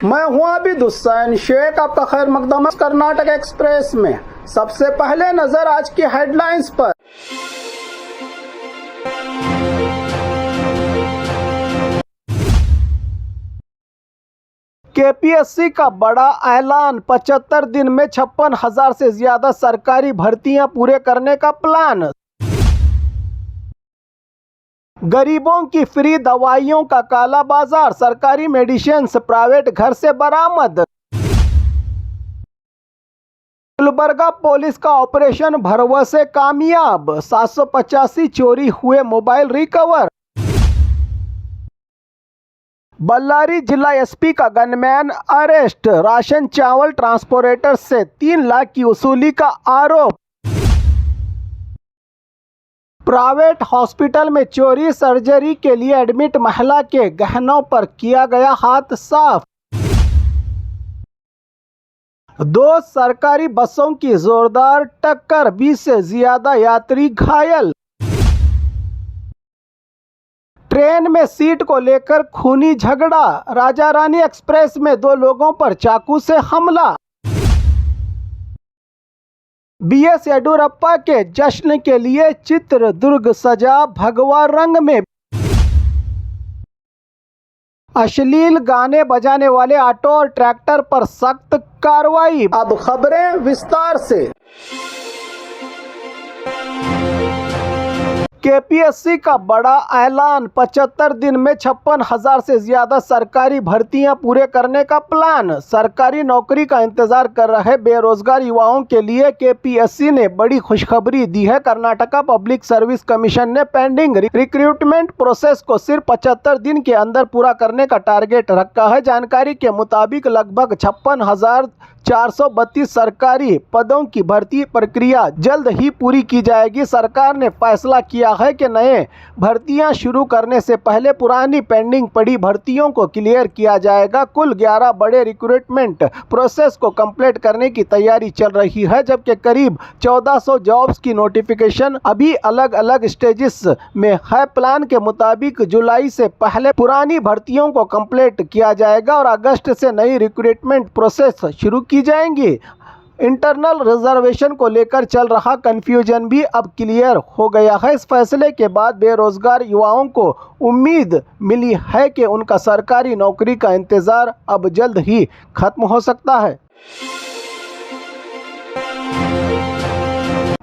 मैं हूं आबिद हुसैन शेख, आपका खैर मकदम कर्नाटक एक्सप्रेस में। सबसे पहले नजर आज की हेडलाइंस पर। केपीएससी का बड़ा ऐलान, 75 दिन में 56,000 से ज्यादा सरकारी भर्तियां पूरे करने का प्लान। गरीबों की फ्री दवाइयों का काला बाजार, सरकारी मेडिसिन्स प्राइवेट घर से बरामद। गुलबर्गा पुलिस का ऑपरेशन भरवसे कामयाब, 785 चोरी हुए मोबाइल रिकवर। बल्लारी जिला एसपी का गनमैन अरेस्ट, राशन चावल ट्रांसपोर्टर से 3 लाख की वसूली का आरोप। प्राइवेट हॉस्पिटल में चोरी, सर्जरी के लिए एडमिट महिला के गहनों पर किया गया हाथ साफ। 2 सरकारी बसों की जोरदार टक्कर, 20 से ज्यादा यात्री घायल। ट्रेन में सीट को लेकर खूनी झगड़ा, राजा रानी एक्सप्रेस में 2 लोगों पर चाकू से हमला। बीएस येडियुरप्पा के जश्न के लिए चित्रदुर्ग सजा भगवा रंग में। अश्लील गाने बजाने वाले ऑटो और ट्रैक्टर पर सख्त कार्रवाई। अब खबरें विस्तार से। केपीएससी का बड़ा ऐलान, 75 दिन में 56,000 से ज्यादा सरकारी भर्तियां पूरे करने का प्लान। सरकारी नौकरी का इंतजार कर रहे बेरोजगार युवाओं के लिए केपीएससी ने बड़ी खुशखबरी दी है। कर्नाटका पब्लिक सर्विस कमीशन ने पेंडिंग रिक्रूटमेंट प्रोसेस को सिर्फ 75 दिन के अंदर पूरा करने का टारगेट रखा है। जानकारी के मुताबिक लगभग 56,432 सरकारी पदों की भर्ती प्रक्रिया जल्द ही पूरी की जाएगी। सरकार ने फैसला किया है कि नए भर्तियां शुरू करने से पहले पुरानी पेंडिंग पड़ी भर्तियों को क्लियर किया जाएगा। कुल 11 बड़े रिक्रूटमेंट प्रोसेस को कंप्लीट करने की तैयारी चल रही है, जबकि करीब 1400 जॉब्स की नोटिफिकेशन अभी अलग अलग स्टेजेस में है। प्लान के मुताबिक जुलाई से पहले पुरानी भर्तियों को कंप्लीट किया जाएगा और अगस्त से नई रिक्रूटमेंट प्रोसेस शुरू की जाएंगी। इंटरनल रिजर्वेशन को लेकर चल रहा कंफ्यूजन भी अब क्लियर हो गया है। इस फैसले के बाद बेरोजगार युवाओं को उम्मीद मिली है कि उनका सरकारी नौकरी का इंतजार अब जल्द ही खत्म हो सकता है।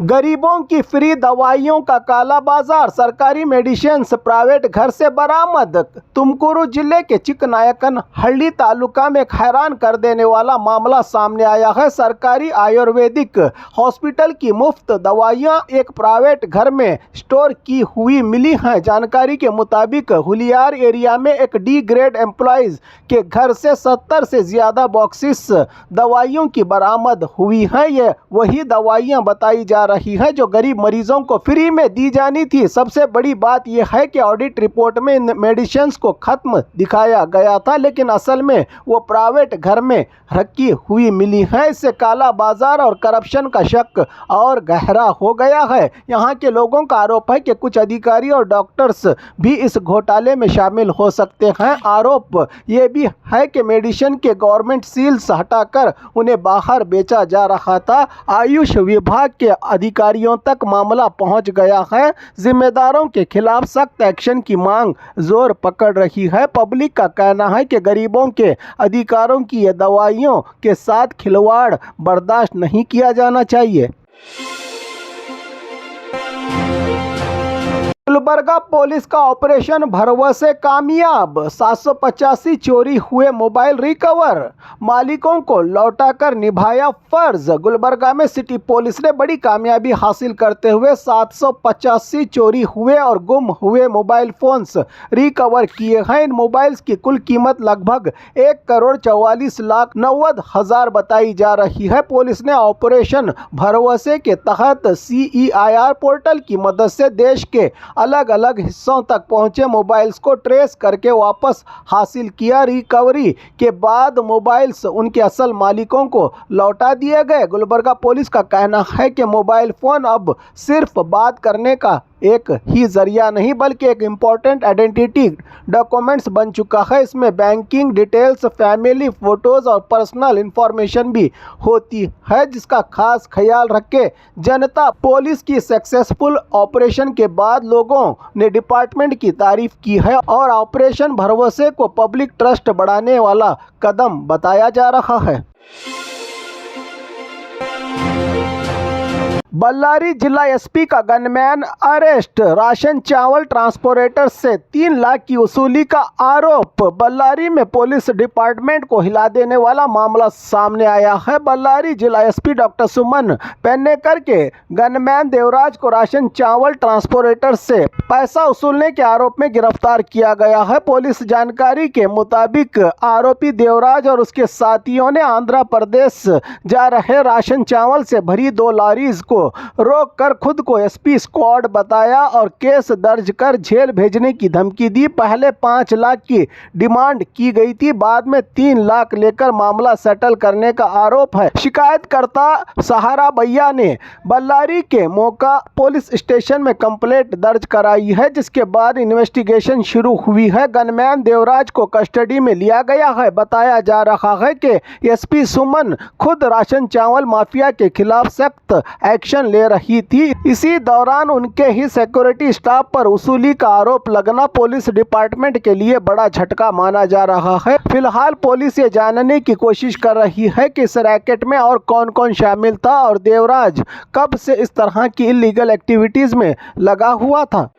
गरीबों की फ्री दवाइयों का काला बाजार, सरकारी मेडिसिन्स प्राइवेट घर से बरामद। तुमकुरू जिले के चिकनायकन हल्ली तालुका में हैरान कर देने वाला मामला सामने आया है। सरकारी आयुर्वेदिक हॉस्पिटल की मुफ्त दवाइयां एक प्राइवेट घर में स्टोर की हुई मिली हैं। जानकारी के मुताबिक हुलियार एरिया में एक डी ग्रेड एम्प्लॉइज के घर से 70 से ज्यादा बॉक्सेस दवाइयों की बरामद हुई हैं। ये वही दवाइयां बताई जा रही है जो गरीब मरीजों को फ्री में दी जानी थी। सबसे बड़ी बात यह है कि ऑडिट रिपोर्ट में इन मेडिसिन्स को खत्म दिखाया गया था, लेकिन असल में वो प्राइवेट घर में रखी हुई मिली है। इससे काला बाजार और करप्शन का शक और गहरा हो गया है। यहाँ के लोगों का आरोप है कि कुछ अधिकारी और डॉक्टर्स भी इस घोटाले में शामिल हो सकते हैं। आरोप ये भी है कि मेडिसिन के गवर्नमेंट सील्स हटाकर उन्हें बाहर बेचा जा रहा था। आयुष विभाग के अधिकारियों तक मामला पहुंच गया है। जिम्मेदारों के खिलाफ सख्त एक्शन की मांग जोर पकड़ रही है। पब्लिक का कहना है कि गरीबों के अधिकारों की ये दवाइयों के साथ खिलवाड़ बर्दाश्त नहीं किया जाना चाहिए। गुलबर्गा पुलिस का ऑपरेशन भरवसे कामयाब, 785 चोरी हुए मोबाइल रिकवर, मालिकों को लौटाकर निभाया फर्ज। गुलबर्गा में सिटी पुलिस ने बड़ी कामयाबी हासिल करते हुए 785 चोरी हुए और गुम हुए मोबाइल फोन्स रिकवर किए हैं। इन मोबाइल्स की कुल कीमत लगभग 1,44,90,000 बताई जा रही है। पुलिस ने ऑपरेशन भरवसे के तहत CEIR पोर्टल की मदद से देश के अलग अलग हिस्सों तक पहुंचे मोबाइल्स को ट्रेस करके वापस हासिल किया। रिकवरी के बाद मोबाइल्स उनके असल मालिकों को लौटा दिए गए। गुलबर्गा पुलिस का कहना है कि मोबाइल फ़ोन अब सिर्फ बात करने का एक ही जरिया नहीं बल्कि एक इम्पोर्टेंट आइडेंटिटी डॉक्यूमेंट्स बन चुका है। इसमें बैंकिंग डिटेल्स, फैमिली फोटोज़ और पर्सनल इंफॉर्मेशन भी होती है, जिसका खास ख्याल रख के जनता पुलिस की सक्सेसफुल ऑपरेशन के बाद लोगों ने डिपार्टमेंट की तारीफ की है और ऑपरेशन भरोसे को पब्लिक ट्रस्ट बढ़ाने वाला कदम बताया जा रहा है। बल्लारी जिला एसपी का गनमैन अरेस्ट, राशन चावल ट्रांसपोर्टर से 3 लाख की वसूली का आरोप। बल्लारी में पुलिस डिपार्टमेंट को हिला देने वाला मामला सामने आया है। बल्लारी जिला एसपी डॉक्टर सुमन पेन्नेकर के गनमैन देवराज को राशन चावल ट्रांसपोर्टर से पैसा वसूलने के आरोप में गिरफ्तार किया गया है। पुलिस जानकारी के मुताबिक आरोपी देवराज और उसके साथियों ने आंध्र प्रदेश जा रहे राशन चावल से भरी 2 लॉरीज को रोक कर खुद को एसपी स्क्वाड बताया और केस दर्ज कर जेल भेजने की धमकी दी। पहले 5 लाख की डिमांड की गई थी, बाद में 3 लाख लेकर मामला सेटल करने का आरोप है। शिकायतकर्ता सहारा भैया ने बल्लारी के मौका पुलिस स्टेशन में कंप्लेंट दर्ज कराई है, जिसके बाद इन्वेस्टिगेशन शुरू हुई है। गनमैन देवराज को कस्टडी में लिया गया है। बताया जा रहा है कि एसपी सुमन खुद राशन चावल माफिया के खिलाफ सख्त एक्शन ले रही थी। इसी दौरान उनके ही सिक्योरिटी स्टाफ पर वसूली का आरोप लगना पुलिस डिपार्टमेंट के लिए बड़ा झटका माना जा रहा है। फिलहाल पुलिस ये जानने की कोशिश कर रही है कि इस रैकेट में और कौन कौन शामिल था और देवराज कब से इस तरह की इलीगल एक्टिविटीज में लगा हुआ था।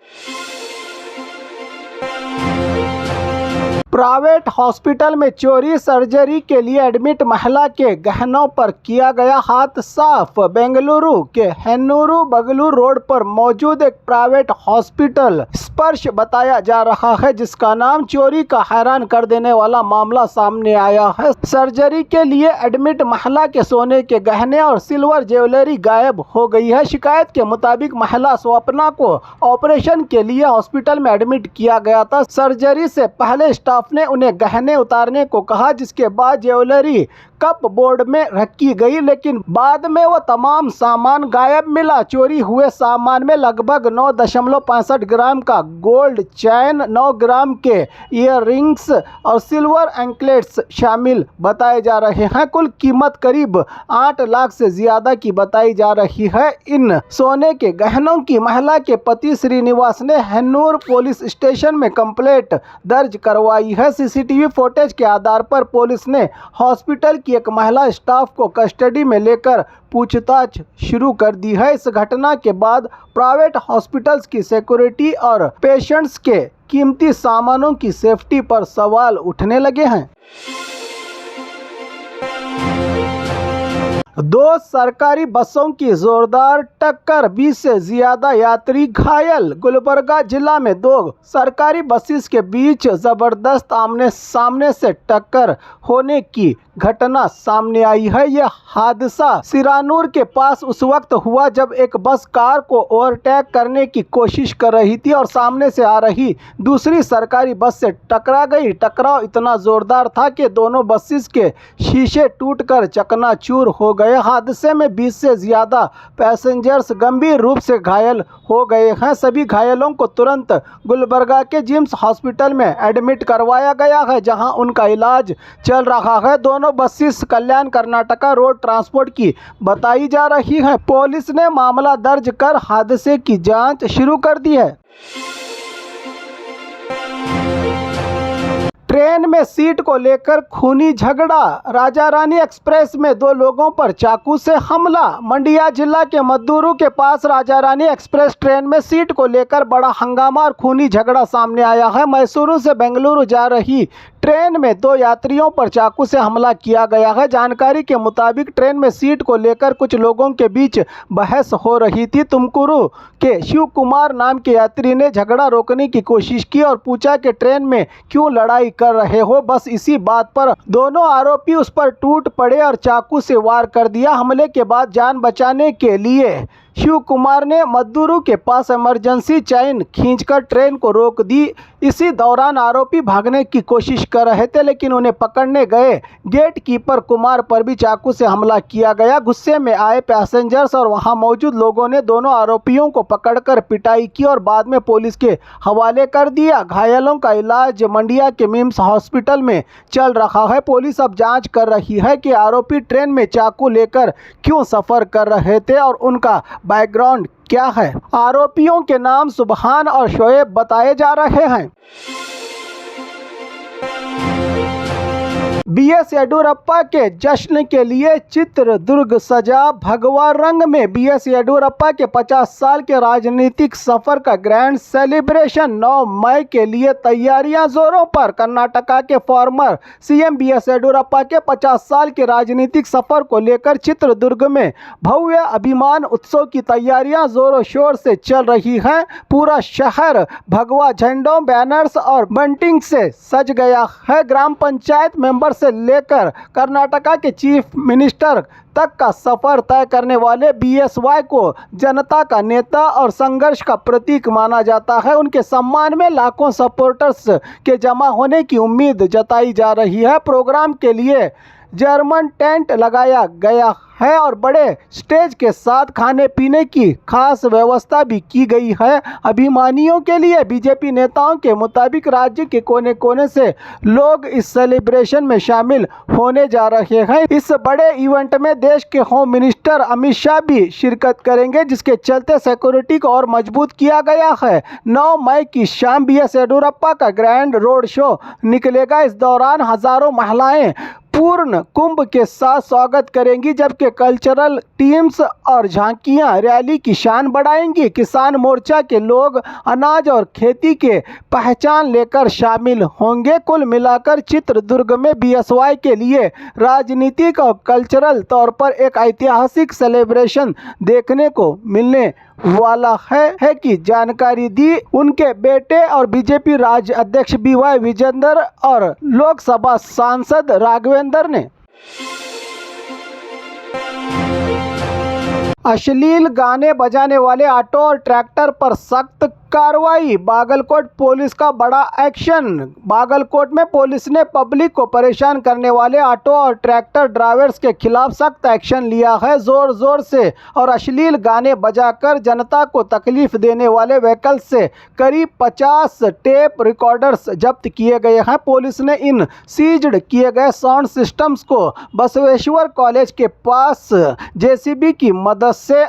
प्राइवेट हॉस्पिटल में चोरी, सर्जरी के लिए एडमिट महिला के गहनों पर किया गया हाथ साफ। बेंगलुरु के हेन्नूरू बगलूर रोड पर मौजूद एक प्राइवेट हॉस्पिटल स्पर्श बताया जा रहा है, जिसका नाम चोरी का हैरान कर देने वाला मामला सामने आया है। सर्जरी के लिए एडमिट महिला के सोने के गहने और सिल्वर ज्वेलरी गायब हो गई है। शिकायत के मुताबिक महिला स्वप्ना को ऑपरेशन के लिए हॉस्पिटल में एडमिट किया गया था। सर्जरी से पहले स्टाफ ने उन्हें गहने उतारने को कहा, जिसके बाद ज्वेलरी कप बोर्ड में रखी गई, लेकिन बाद में वो तमाम सामान गायब मिला। चोरी हुए सामान में लगभग 9.65 ग्राम का गोल्ड चैन, 9 ग्राम के ईयर रिंग्स और सिल्वर एंकलेट्स शामिल बताए जा रहे हैं। कुल कीमत करीब 8 लाख से ज्यादा की बताई जा रही है। इन सोने के गहनों की महिला के पति श्रीनिवास ने हेन्नूर पुलिस स्टेशन में कंप्लेंट दर्ज करवाई है। सीसीटीवी फुटेज के आधार पर पुलिस ने हॉस्पिटल की एक महिला स्टाफ को कस्टडी में लेकर पूछताछ शुरू कर दी है। इस घटना के बाद प्राइवेट हॉस्पिटल्स की सिक्योरिटी और पेशेंट्स के कीमती सामानों की सेफ्टी पर सवाल उठने लगे हैं। 2 सरकारी बसों की जोरदार टक्कर, 20 से ज्यादा यात्री घायल। गुलबर्गा जिला में 2 सरकारी बसेस के बीच जबरदस्त आमने सामने से टक्कर होने की घटना सामने आई है। यह हादसा सिरानूर के पास उस वक्त हुआ जब एक बस कार को ओवरटेक करने की कोशिश कर रही थी और सामने से आ रही दूसरी सरकारी बस से टकरा गई। टकराव इतना जोरदार था कि दोनों बसेस के शीशे टूटकर चकनाचूर हो गए। हादसे में 20 से ज्यादा पैसेंजर्स गंभीर रूप से घायल हो गए हैं। सभी घायलों को तुरंत गुलबर्गा के जिम्स हॉस्पिटल में एडमिट करवाया गया है, जहां उनका इलाज चल रहा है। दोनों बसेस कल्याण कर्नाटका रोड ट्रांसपोर्ट की बताई जा रही है। पुलिस ने मामला दर्ज कर हादसे की जांच शुरू कर दी है। ट्रेन में सीट को लेकर खूनी झगड़ा, राजा रानी एक्सप्रेस में 2 लोगों पर चाकू से हमला। मंडिया जिला के मद्दूरू के पास राजा रानी एक्सप्रेस ट्रेन में सीट को लेकर बड़ा हंगामा और खूनी झगड़ा सामने आया है। मैसूरू से बेंगलुरु जा रही ट्रेन में 2 यात्रियों पर चाकू से हमला किया गया है। जानकारी के मुताबिक ट्रेन में सीट को लेकर कुछ लोगों के बीच बहस हो रही थी। तुमकुरू के शिव कुमार नाम के यात्री ने झगड़ा रोकने की कोशिश की और पूछा कि ट्रेन में क्यों लड़ाई कर रहे हो। बस इसी बात पर दोनों आरोपी उस पर टूट पड़े और चाकू से वार कर दिया। हमले के बाद जान बचाने के लिए शिव कुमार ने मद्दुरू के पास इमरजेंसी चैन खींचकर ट्रेन को रोक दी। इसी दौरान आरोपी भागने की कोशिश कर रहे थे, लेकिन उन्हें पकड़ने गए गेट कीपर कुमार पर भी चाकू से हमला किया गया। गुस्से में आए पैसेंजर्स और वहां मौजूद लोगों ने दोनों आरोपियों को पकड़कर पिटाई की और बाद में पुलिस के हवाले कर दिया। घायलों का इलाज मंडिया के मिम्स हॉस्पिटल में चल रहा है। पुलिस अब जांच कर रही है कि आरोपी ट्रेन में चाकू लेकर क्यों सफर कर रहे थे और उनका बैकग्राउंड क्या है। आरोपियों के नाम सुबहान और शोएब बताए जा रहे हैं। बीएस येडियुरप्पा के जश्न के लिए चित्रदुर्ग सजा भगवा रंग में। बीएस येडियुरप्पा के 50 साल के राजनीतिक सफर का ग्रैंड सेलिब्रेशन 9 मई के लिए तैयारियां जोरों पर। कर्नाटका के फॉर्मर सीएम बीएस येडियुरप्पा के 50 साल के राजनीतिक सफर को लेकर चित्रदुर्ग में भव्य अभिमान उत्सव की तैयारियां जोरों शोर से चल रही हैं। पूरा शहर भगवा झंडों, बैनर्स और बंटिंग से सज गया है। ग्राम पंचायत मेंबर से लेकर कर्नाटका के चीफ मिनिस्टर तक का सफर तय करने वाले बीएसवाई को जनता का नेता और संघर्ष का प्रतीक माना जाता है। उनके सम्मान में लाखों सपोर्टर्स के जमा होने की उम्मीद जताई जा रही है। प्रोग्राम के लिए जर्मन टेंट लगाया गया है और बड़े स्टेज के साथ खाने पीने की खास व्यवस्था भी की गई है। अभिमानियों के लिए बीजेपी नेताओं के मुताबिक राज्य के कोने कोने से लोग इस सेलिब्रेशन में शामिल होने जा रहे हैं। इस बड़े इवेंट में देश के होम मिनिस्टर अमित शाह भी शिरकत करेंगे, जिसके चलते सिक्योरिटी को और मजबूत किया गया है। 9 मई की शाम बीएस येडियुरप्पा का ग्रैंड रोड शो निकलेगा। इस दौरान हजारों महिलाएं पूर्ण कुंभ के साथ स्वागत करेंगी, जबकि कल्चरल टीम्स और झांकियां रैली की शान बढ़ाएंगी। किसान मोर्चा के लोग अनाज और खेती के पहचान लेकर शामिल होंगे। कुल मिलाकर चित्रदुर्ग में बीएसवाई के लिए राजनीतिक और कल्चरल तौर पर एक ऐतिहासिक सेलिब्रेशन देखने को मिलने वाला है कि जानकारी दी उनके बेटे और बीजेपी राज्य अध्यक्ष बीवाई विजेंदर और लोकसभा सांसद राघवेंद्र ने। अश्लील गाने बजाने वाले ऑटो और ट्रैक्टर पर सख्त कार्रवाई। बागलकोट पुलिस का बड़ा एक्शन। बागलकोट में पुलिस ने पब्लिक को परेशान करने वाले ऑटो और ट्रैक्टर ड्राइवर्स के खिलाफ सख्त एक्शन लिया है। जोर जोर से और अश्लील गाने बजाकर जनता को तकलीफ देने वाले व्हीकल से करीब 50 टेप रिकॉर्डर्स जब्त किए गए हैं। पुलिस ने इन सीज्ड किए गए साउंड सिस्टम्स को बसवेश्वर कॉलेज के पास जेसीबी की मदद से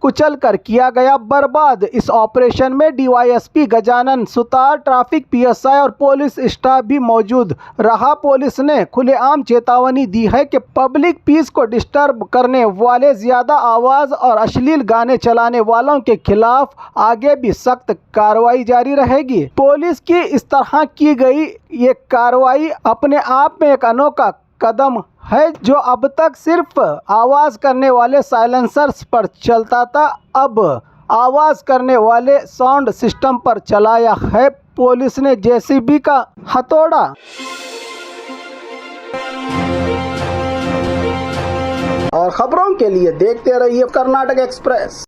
कुचल कर किया गया बर्बाद। इस ऑपरेशन में DYSP Gajanan Sutar, traffic PSI और पुलिस स्टाफ भी मौजूद रहा। पुलिस ने खुलेआम चेतावनी दी है कि पब्लिक पीस को डिस्टर्ब करने वाले, ज्यादा आवाज और अश्लील गाने चलाने वालों के खिलाफ आगे भी सख्त कार्रवाई जारी रहेगी। पुलिस की इस तरह की गई ये कार्रवाई अपने आप में एक अनोखा कदम है, जो अब तक सिर्फ आवाज करने वाले साइलेंसर्स पर चलता था, अब आवाज करने वाले साउंड सिस्टम पर चलाया है। पुलिस ने जेसीबी का हथौड़ा। और खबरों के लिए देखते रहिए कर्नाटक एक्सप्रेस।